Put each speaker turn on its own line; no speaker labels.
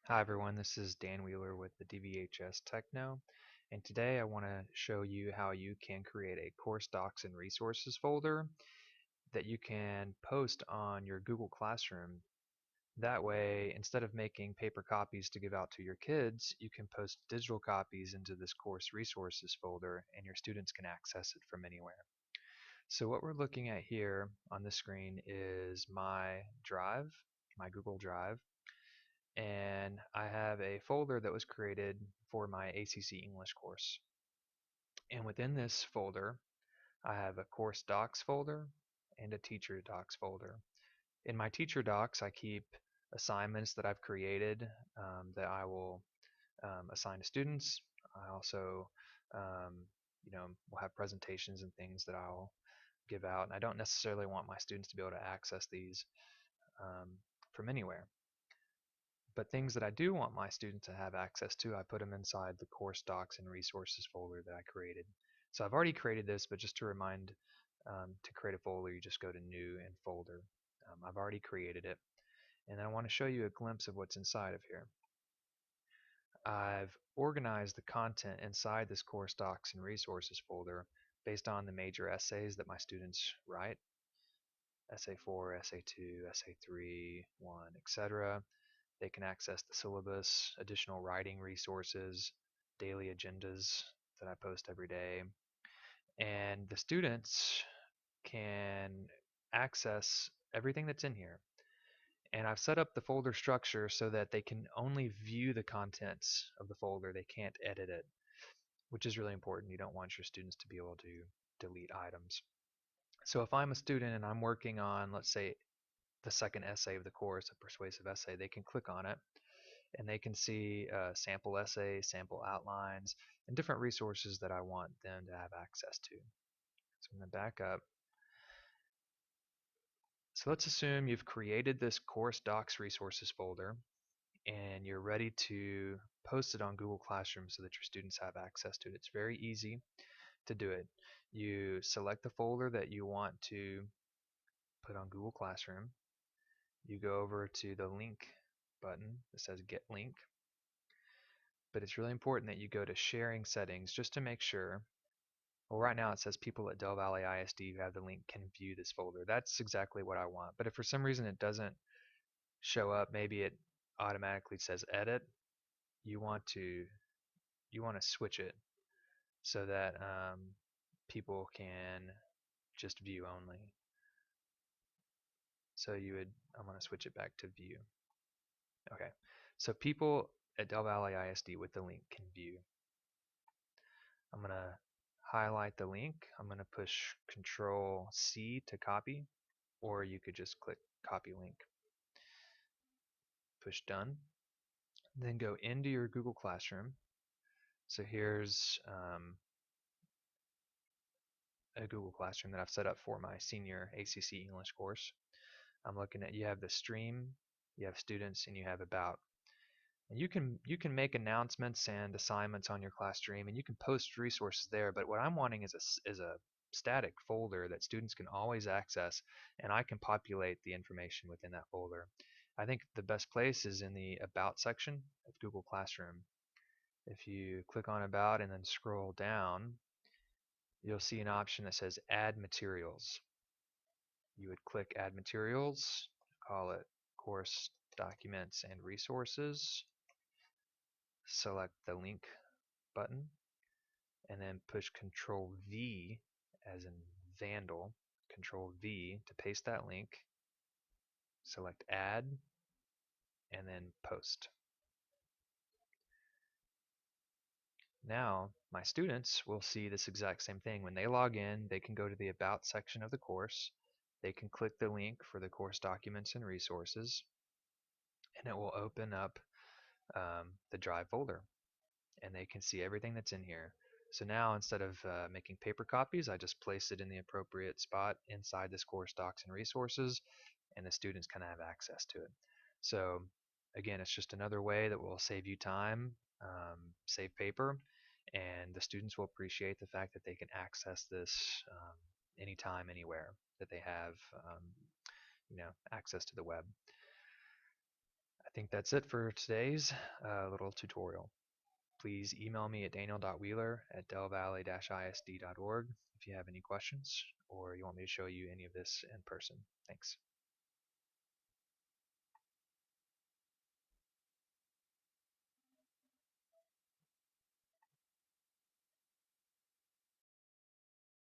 Hi everyone, this is Dan Wheeler with the DVHS TechKnow, and today I want to show you how you can create a course docs and resources folder that you can post on your Google Classroom. That way, instead of making paper copies to give out to your kids, you can post digital copies into this course resources folder and your students can access it from anywhere. So what we're looking at here on the screen is my drive, my Google Drive, and I have a folder that was created for my ACC English course. And within this folder, I have a course docs folder and a teacher docs folder. In my teacher docs, I keep assignments that I've created that I will assign to students. I also, um, will have presentations and things that I'll give out. And I don't necessarily want my students to be able to access these um, from anywhere. But things that I do want my students to have access to, I put them inside the course docs and resources folder that I created. So I've already created this, but just to remind, to create a folder, you just go to New and Folder. I've already created it, and I want to show you a glimpse of what's inside of here. I've organized the content inside this course docs and resources folder based on the major essays that my students write. Essay 4, Essay 2, Essay 3, 1, etc. They can access the syllabus, additional writing resources, daily agendas that I post every day, and the students can access everything that's in here. And I've set up the folder structure so that they can only view the contents of the folder. They can't edit it, which is really important. You don't want your students to be able to delete items. So if I'm a student and I'm working on, let's say, the second essay of the course, a persuasive essay, they can click on it and they can see sample essays, sample outlines, and different resources that I want them to have access to. So I'm going to back up. So let's assume you've created this course docs resources folder and you're ready to post it on Google Classroom so that your students have access to it. It's very easy to do it. You select the folder that you want to put on Google Classroom. You go over to the link button that says Get Link, but it's really important that you go to sharing settings just to make sure. Well, right now it says people at Del Valle ISD who have the link can view this folder. That's exactly what I want. But if for some reason it doesn't show up, maybe it automatically says edit, you want to switch it so that people can just view only. So I'm going to switch it back to view. Okay. So people at Del Valle ISD with the link can view. I'm going to highlight the link. I'm going to push Control C to copy, or you could just click copy link. Push done. Then go into your Google Classroom. So here's a Google Classroom that I've set up for my senior ACC English course. I'm looking at, you have the stream, you have students, and you have about. And you can make announcements and assignments on your class stream, and you can post resources there. But what I'm wanting is a static folder that students can always access, and I can populate the information within that folder. I think the best place is in the About section of Google Classroom. If you click on About and then scroll down, you'll see an option that says Add Materials. You would click Add Materials, call it Course Documents and Resources, select the link button, and then push Control V as in Vandal, Control V to paste that link, select Add, and then Post. Now, my students will see this exact same thing. When they log in, they can go to the About section of the course. They can click the link for the course documents and resources, and it will open up the Drive folder, and they can see everything that's in here. So now, instead of making paper copies, I just place it in the appropriate spot inside this course docs and resources, and the students kind of have access to it. So again, it's just another way that will save you time, save paper, and the students will appreciate the fact that they can access this anytime, anywhere that they have access to the web. think that's it for today's little tutorial. Please email me at daniel.wheeler@delvalley-isd.org if you have any questions or you want me to show you any of this in person. Thanks.